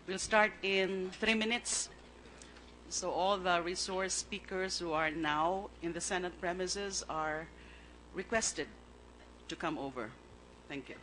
We'll start in 3 minutes. So all the resource speakers who are now in the Senate premises are requested to come over. Thank you.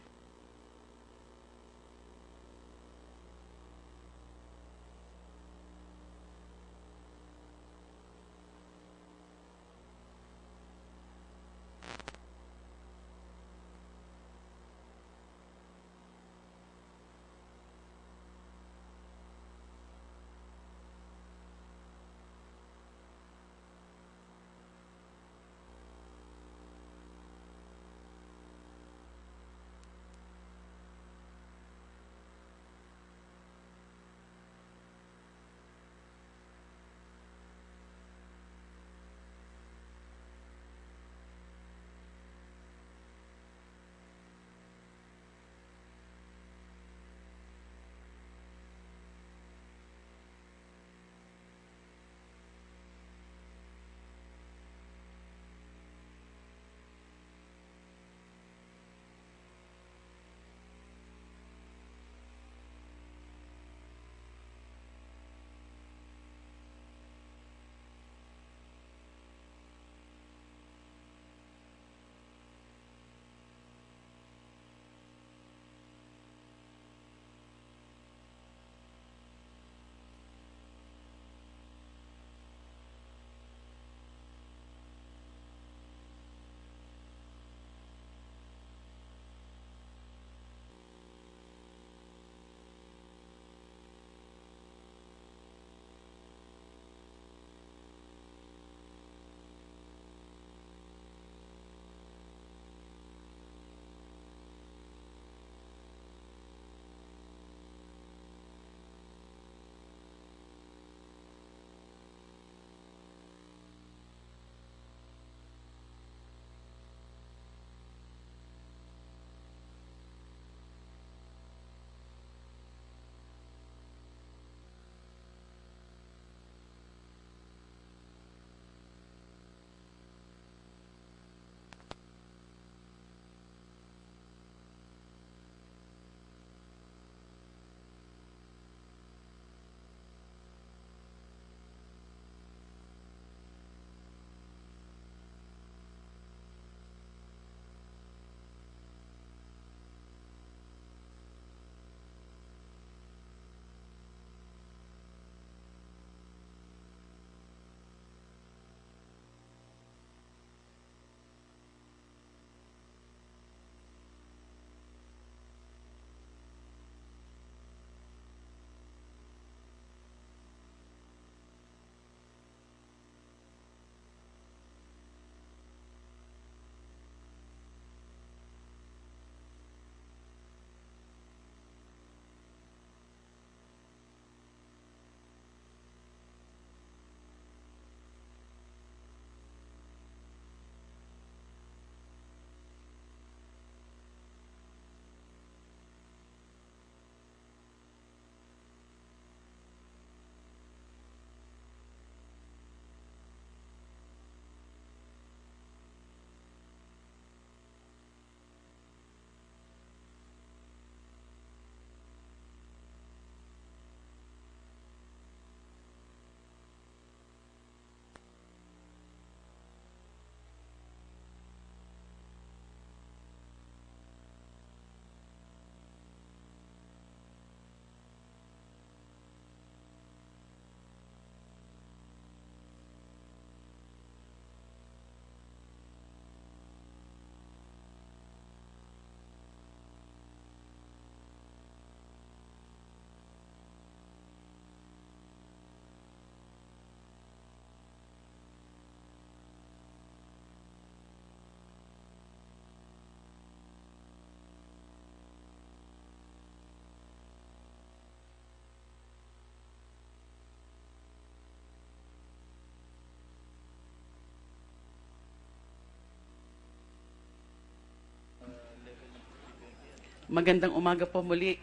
Magandang umaga po muli.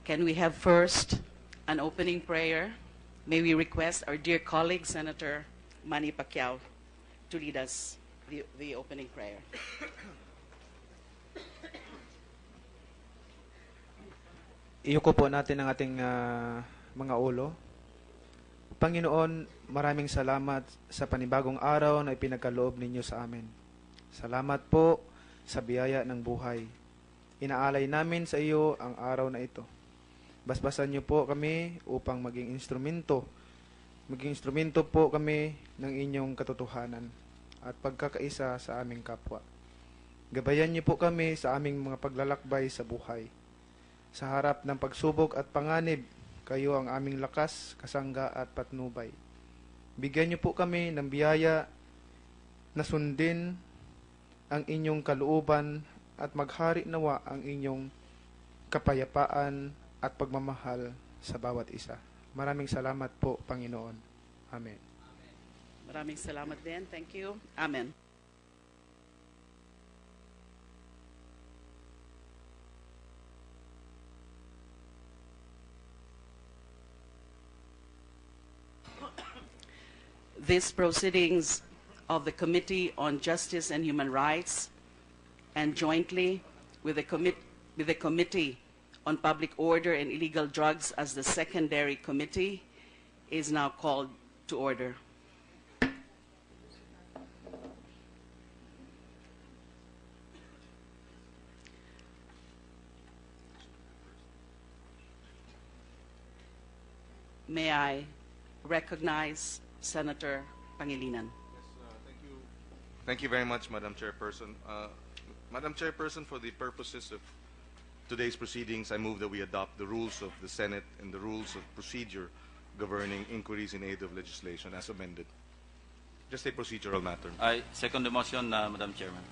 Can we have first an opening prayer? May we request our dear colleague, Senator Manny Pacquiao, to lead us the opening prayer. Iyuko po natin ang ating mga ulo. Panginoon, maraming salamat sa panibagong araw na ipinagkaloob ninyo sa amin. Salamat po sa biyaya ng buhay. Inaalay namin sa iyo ang araw na ito. Basbasan niyo po kami upang maging instrumento. Maging instrumento po kami ng inyong katotohanan at pagkakaisa sa aming kapwa. Gabayan niyo po kami sa aming mga paglalakbay sa buhay. Sa harap ng pagsubok at panganib, kayo ang aming lakas, kasangga at patnubay. Bigyan niyo po kami ng biyaya na sundin ang inyong kalooban at maghari nawa ang inyong kapayapaan at pagmamahal sa bawat isa. Maraming salamat po, Panginoon. Amen. Maraming salamat din. Thank you. Amen. These proceedings of the Committee on Justice and Human Rights and jointly with the Committee on Public Order and Illegal Drugs as the secondary committee is now called to order. May I recognize Senator Pangilinan? Yes, thank you very much, Madam Chairperson. Madam Chairperson, for the purposes of today's proceedings, I move that we adopt the rules of the Senate and the rules of procedure governing inquiries in aid of legislation as amended. Just a procedural matter. I second the motion, Madam Chairman.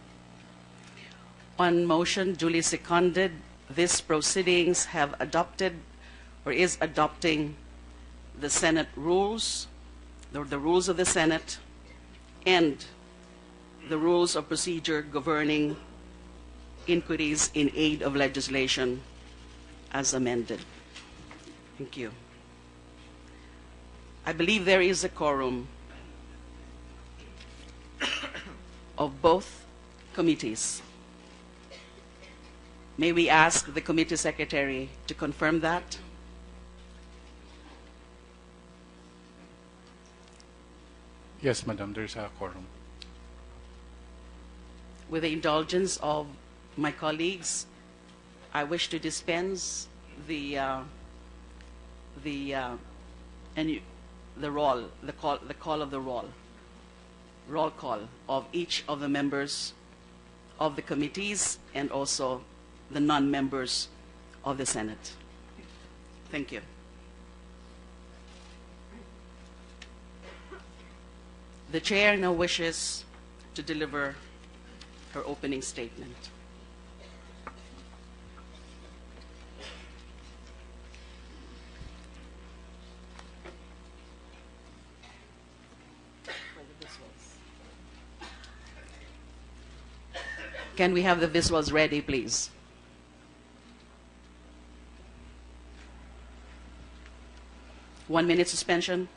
On motion duly seconded, these proceedings have adopted or is adopting the Senate rules, the rules of the Senate, and the rules of procedure governing inquiries in aid of legislation as amended. Thank you. I believe there is a quorum of both committees. May we ask the committee secretary to confirm that? Yes, Madam, there's a quorum. With the indulgence of my colleagues, I wish to dispense the call of the roll call of each of the members of the committees and also the non-members of the Senate. Thank you. The chair now wishes to deliver her opening statement. Can we have the visuals ready, please? One minute suspension.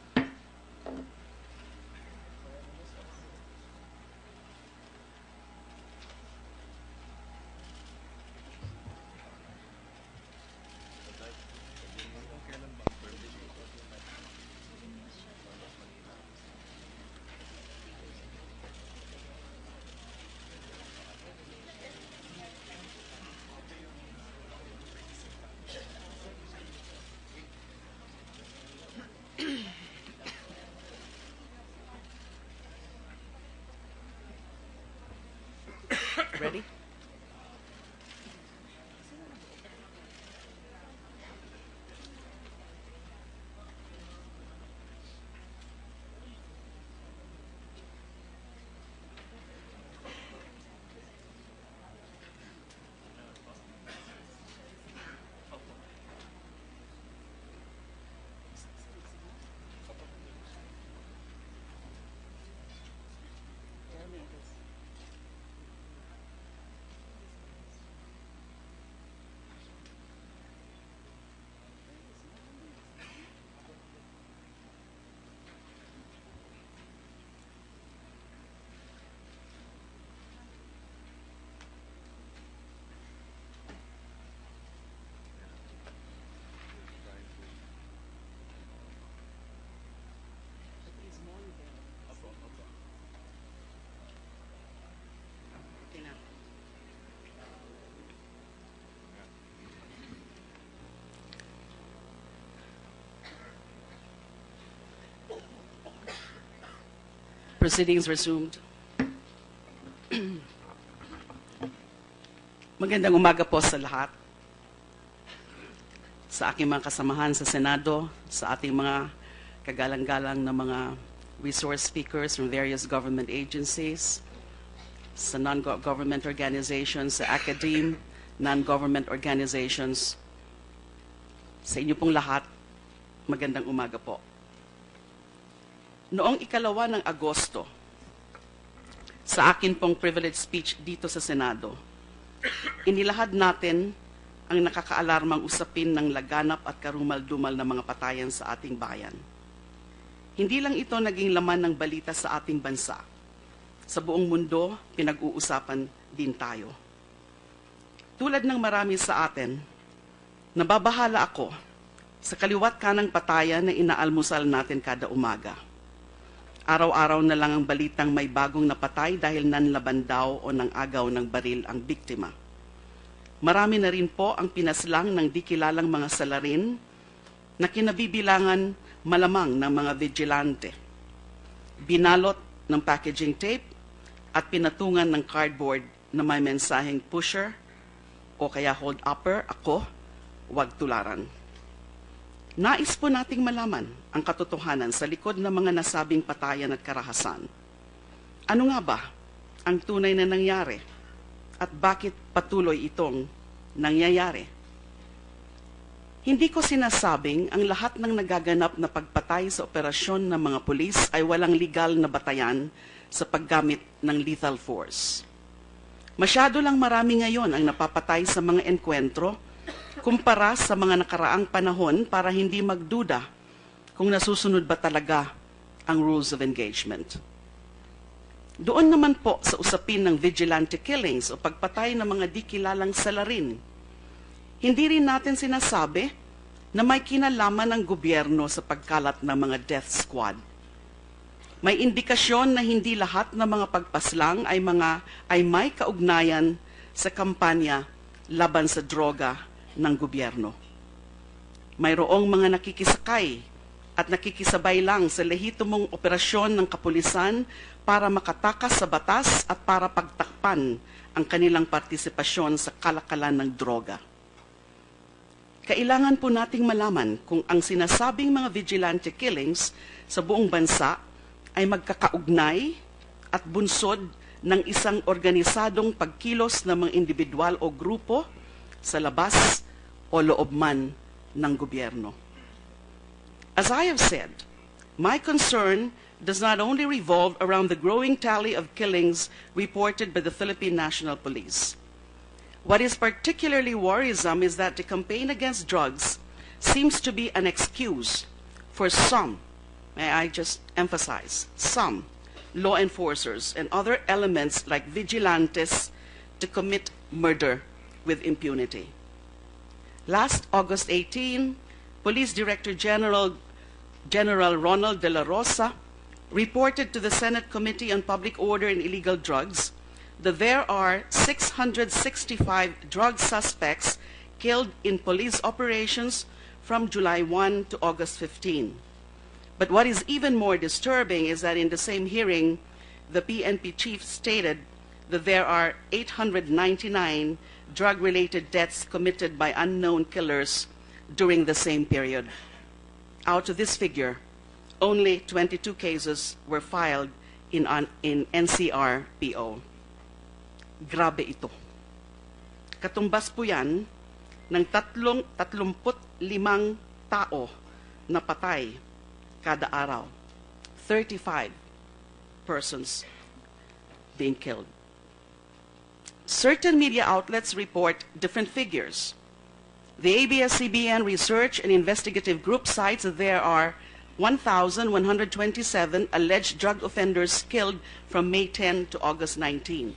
Proceedings resumed. Magandang umaga po sa lahat. Sa aking mga kasamahan sa Senado, sa ating mga kagalang-galang na mga resource speakers from various government agencies, sa non-government organizations, sa academe, non-government organizations, sa inyo pong lahat, magandang umaga po. Noong 2 ng Agosto, sa akin pong privilege speech dito sa Senado, inilahad natin ang nakakaalarmang usapin ng laganap at karumal-dumal na mga patayan sa ating bayan. Hindi lang ito naging laman ng balita sa ating bansa. Sa buong mundo, pinag-uusapan din tayo. Tulad ng marami sa atin, nababahala ako sa kaliwat kanang patayan na inaalmusal natin kada umaga. Araw-araw na lang ang balitang may bagong napatay dahil nanlaban daw o nang agaw ng baril ang biktima. Marami na rin po ang pinaslang ng di kilalang mga salarin na kinabibilangan malamang ng mga vigilante. Binalot ng packaging tape at pinatungan ng cardboard na may mensaheng pusher o kaya hold upper, ako, huwag tularan. Nais po nating malaman ang katotohanan sa likod ng mga nasabing patayan at karahasan. Ano nga ba ang tunay na nangyari at bakit patuloy itong nangyayari? Hindi ko sinasabing ang lahat ng nagaganap na pagpatay sa operasyon ng mga pulis ay walang legal na batayan sa paggamit ng lethal force. Masyado lang marami ngayon ang napapatay sa mga enkwentro kumpara sa mga nakaraang panahon para hindi magduda kung nasusunod ba talaga ang rules of engagement. Doon naman po sa usapin ng vigilante killings o pagpatay ng mga di kilalang salarin, hindi rin natin sinasabi na may kinalaman ng gobyerno sa pagkalat ng mga death squad. May indikasyon na hindi lahat ng mga pagpaslang ay may kaugnayan sa kampanya laban sa droga ng gobyerno. Mayroong mga nakikisakay at nakikisabay lang sa lehitimong operasyon ng kapulisan para makatakas sa batas at para pagtakpan ang kanilang partisipasyon sa kalakalan ng droga. Kailangan po nating malaman kung ang sinasabing mga vigilante killings sa buong bansa ay magkakaugnay at bunsod ng isang organisadong pagkilos ng mga individual o grupo sa labas o loob man ng gobyerno. As I have said, my concern does not only revolve around the growing tally of killings reported by the Philippine National Police. What is particularly worrisome is that the campaign against drugs seems to be an excuse for some, may I just emphasize, some law enforcers and other elements like vigilantes to commit murder with impunity. Last August 18, Police Director General Ronald De La Rosa reported to the Senate Committee on Public Order and Illegal Drugs that there are 665 drug suspects killed in police operations from July 1 to August 15. But what is even more disturbing is that in the same hearing, the PNP chief stated that there are 899 drug-related deaths committed by unknown killers during the same period. Out of this figure, only 22 cases were filed in NCR-PO. Grabe ito. Katumbas po yan ng 35 tao na patay kada araw. 35 persons being killed. Certain media outlets report different figures. The ABS-CBN Research and Investigative Group cites that there are 1,127 alleged drug offenders killed from May 10 to August 19.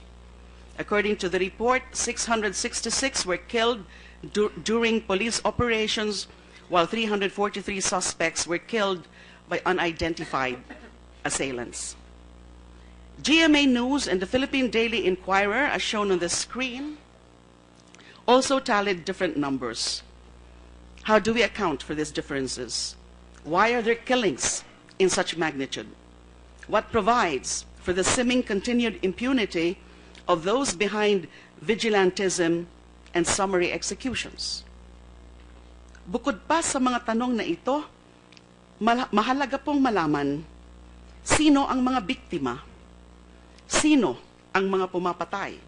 According to the report, 666 were killed during police operations, while 343 suspects were killed by unidentified assailants. GMA News and the Philippine Daily Inquirer, as shown on the screen, also tallied different numbers. How do we account for these differences? Why are there killings in such magnitude? What provides for the seeming continued impunity of those behind vigilantism and summary executions? Bukod pa sa mga tanong na ito, mahalaga pong malaman sino ang mga biktima, sino ang mga pumapatay,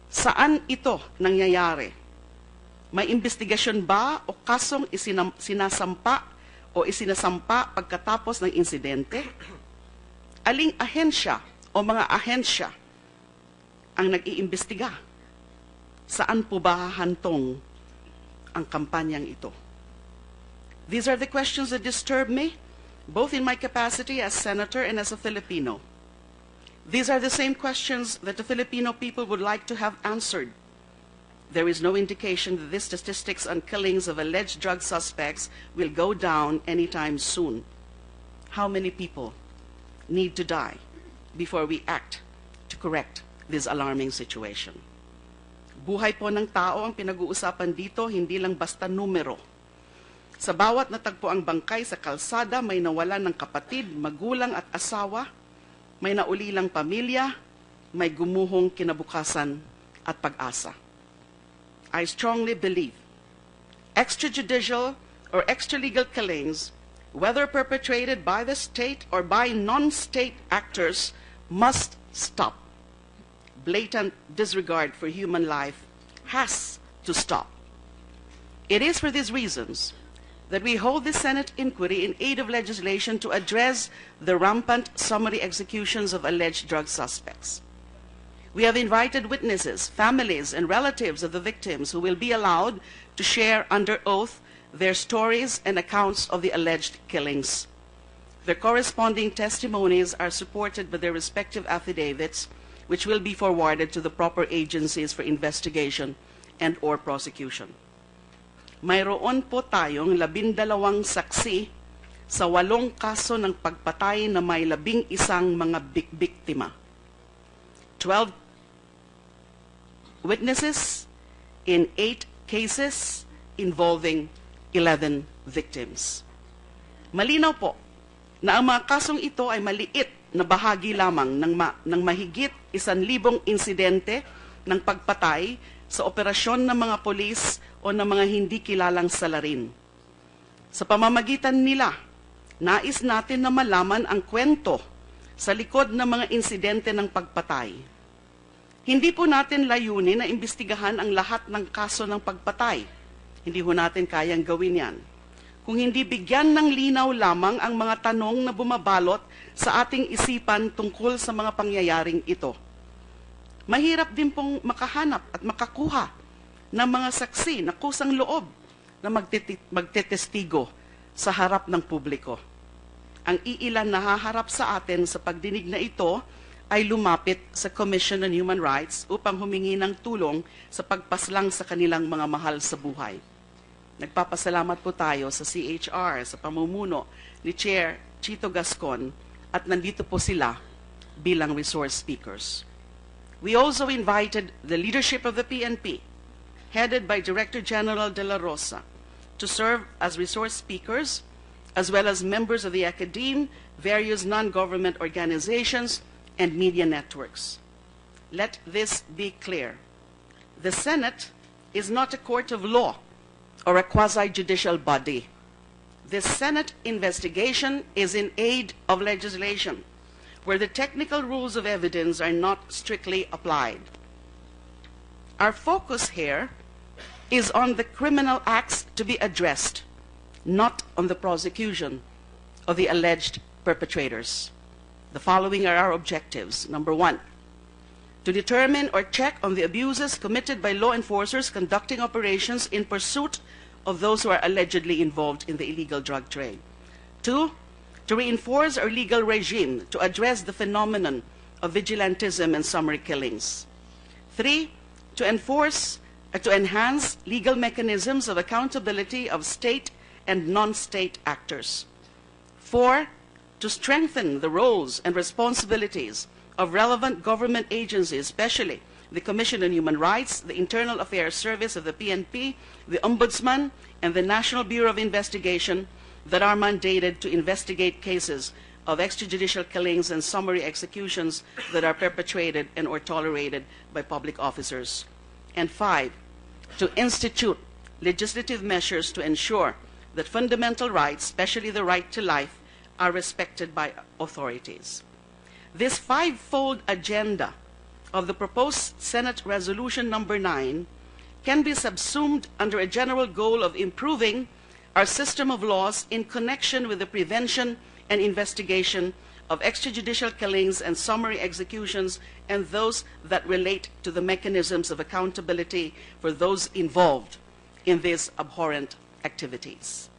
saan ito nangyayari, may investigasyon ba o kasong sinasampa o isinasampa pagkatapos ng insidente, aling ahensya o mga ahensya ang nag-iimbestiga, saan po ba hahantong ang kampanyang ito? These are the questions that disturb me, both in my capacity as senator and as a Filipino. These are the same questions that the Filipino people would like to have answered. There is no indication that these statistics on killings of alleged drug suspects will go down anytime soon. How many people need to die before we act to correct this alarming situation? Buhay po ng tao ang pinag-uusapan dito, hindi lang basta numero. Sa bawat natagpuang bangkay sa kalsada, may nawalan ng kapatid, magulang at asawa, may naulilang pamilya, may gumuhong kinabukasan at pag-asa. I strongly believe extrajudicial or extralegal killings, whether perpetrated by the state or by non-state actors, must stop. Blatant disregard for human life has to stop. It is for these reasons that we hold the Senate inquiry in aid of legislation to address the rampant summary executions of alleged drug suspects. We have invited witnesses, families, and relatives of the victims who will be allowed to share under oath their stories and accounts of the alleged killings. Their corresponding testimonies are supported by their respective affidavits, which will be forwarded to the proper agencies for investigation and or prosecution. Mayroon po tayong 12 saksi sa 8 kaso ng pagpatay na may 11 mga biktima. 12 witnesses in 8 cases involving 11 victims. Malinaw po na ang mga kasong ito ay maliit na bahagi lamang ng mahigit 1,000 insidente ng pagpatay sa operasyon ng mga polis o ng mga hindi kilalang salarin. Sa pamamagitan nila, nais natin na malaman ang kwento sa likod ng mga insidente ng pagpatay. Hindi po natin layunin na imbestigahan ang lahat ng kaso ng pagpatay. Hindi po natin kayang gawin yan. Kung hindi bigyan ng linaw lamang ang mga tanong na bumabalot sa ating isipan tungkol sa mga pangyayaring ito. Mahirap din pong makahanap at makakuha ng mga saksi na kusang loob na magtetestigo sa harap ng publiko. Ang iilan na haharap sa atin sa pagdinig na ito ay lumapit sa Commission on Human Rights upang humingi ng tulong sa pagpaslang sa kanilang mga mahal sa buhay. Nagpapasalamat po tayo sa CHR sa pamumuno ni Chair Tito Gascon at nandito po sila bilang resource speakers. We also invited the leadership of the PNP, headed by Director General DeLa to serve as resource speakers, as well as members of the academe, various non-government organizations, and media networks. Let this be clear. The Senate is not a court of law or a quasi-judicial body. The Senate investigation is in aid of legislation, where the technical rules of evidence are not strictly applied. Our focus here is on the criminal acts to be addressed, not on the prosecution of the alleged perpetrators. The following are our objectives. Number 1, to determine or check on the abuses committed by law enforcers conducting operations in pursuit of those who are allegedly involved in the illegal drug trade. 2, to reinforce our legal regime to address the phenomenon of vigilantism and summary killings. 3, to enhance legal mechanisms of accountability of state and non-state actors. 4, to strengthen the roles and responsibilities of relevant government agencies, especially the Commission on Human Rights, the Internal Affairs Service of the PNP, the Ombudsman, and the National Bureau of Investigation that are mandated to investigate cases of extrajudicial killings and summary executions that are perpetrated and or tolerated by public officers. And 5, to institute legislative measures to ensure that fundamental rights, especially the right to life, are respected by authorities. This 5-fold agenda of the proposed Senate Resolution number 9 can be subsumed under a general goal of improving our system of laws in connection with the prevention and investigation of extrajudicial killings and summary executions and those that relate to the mechanisms of accountability for those involved in these abhorrent activities.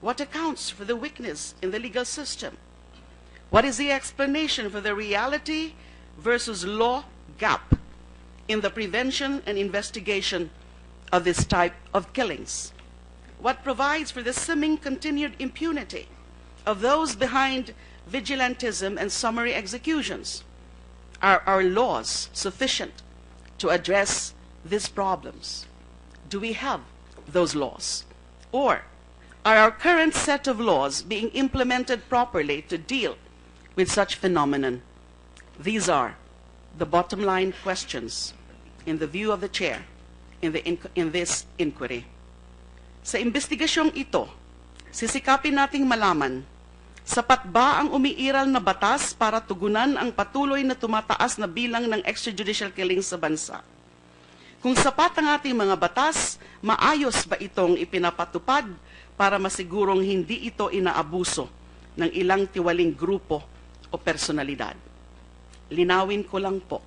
What accounts for the weakness in the legal system? What is the explanation for the reality versus law gap in the prevention and investigation of this type of killings? What provides for the seeming continued impunity of those behind vigilantism and summary executions? Are our laws sufficient to address these problems? Do we have those laws? Or are our current set of laws being implemented properly to deal with such phenomenon? These are the bottom line questions in the view of the chair in this inquiry. Sa investigasyong ito, sisikapin nating malaman, sapat ba ang umiiral na batas para tugunan ang patuloy na tumataas na bilang ng extrajudicial killings sa bansa? Kung sapat ang ating mga batas, maayos ba itong ipinapatupad para masigurong hindi ito inaabuso ng ilang tiwaling grupo o personalidad? Linawin ko lang po,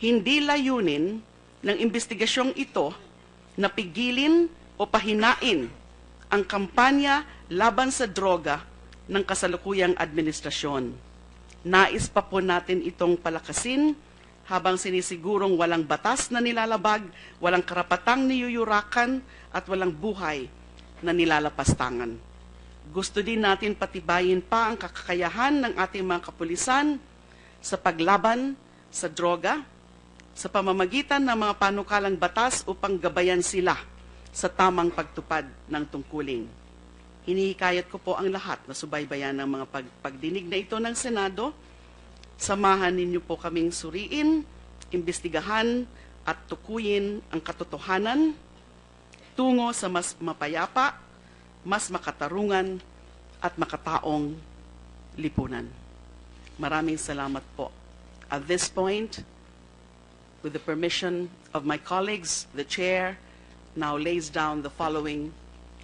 hindi layunin ng investigasyong ito na pigilin o pahinain ang kampanya laban sa droga ng kasalukuyang administrasyon. Nais pa po natin itong palakasin habang sinisigurong walang batas na nilalabag, walang karapatang niyuyurakan, at walang buhay na nilalapastangan. Gusto din natin patibayin pa ang kakakayahan ng ating mga kapulisan sa paglaban sa droga sa pamamagitan ng mga panukalang batas upang gabayan sila sa tamang pagtupad ng tungkulin. Hinihikayat ko po ang lahat na subaybayan ng mga pagdinig na ito ng Senado. Samahan ninyo po kaming suriin, imbestigahan at tukuyin ang katotohanan tungo sa mas mapayapa, mas makatarungan at makataong lipunan. Maraming salamat po. At this point, with the permission of my colleagues, the chair now lays down the following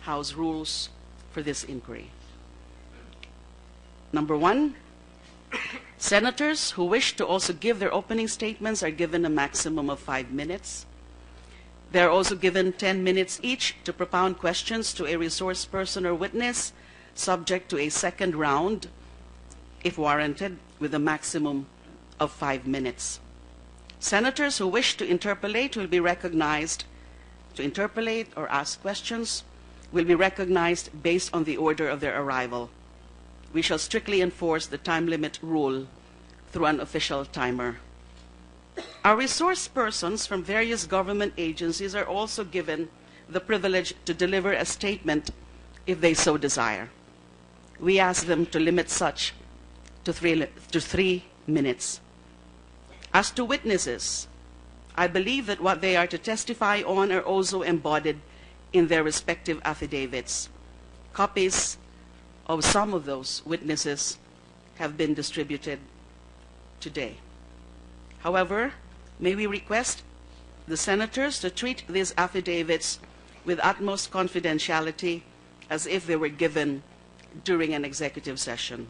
House rules for this inquiry. Number 1, senators who wish to also give their opening statements are given a maximum of 5 minutes. They are also given 10 minutes each to propound questions to a resource person or witness, subject to a second round, if warranted, with a maximum of 5 minutes. Senators who wish to interpolate will be recognized. To interpolate or ask questions will be recognized based on the order of their arrival. We shall strictly enforce the time limit rule through an official timer. Our resource persons from various government agencies are also given the privilege to deliver a statement if they so desire. We ask them to limit such to 3 minutes. As to witnesses, I believe that what they are to testify on are also embodied in their respective affidavits. Copies of some of those witnesses have been distributed today. However, may we request the senators to treat these affidavits with utmost confidentiality as if they were given during an executive session.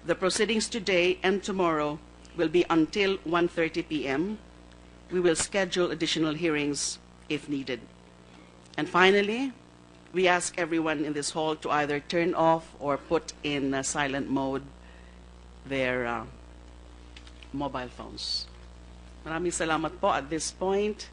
The proceedings today and tomorrow will be until 1:30 p.m. We will schedule additional hearings if needed. And finally, we ask everyone in this hall to either turn off or put in silent mode their mobile phones. Maraming salamat po. At this point,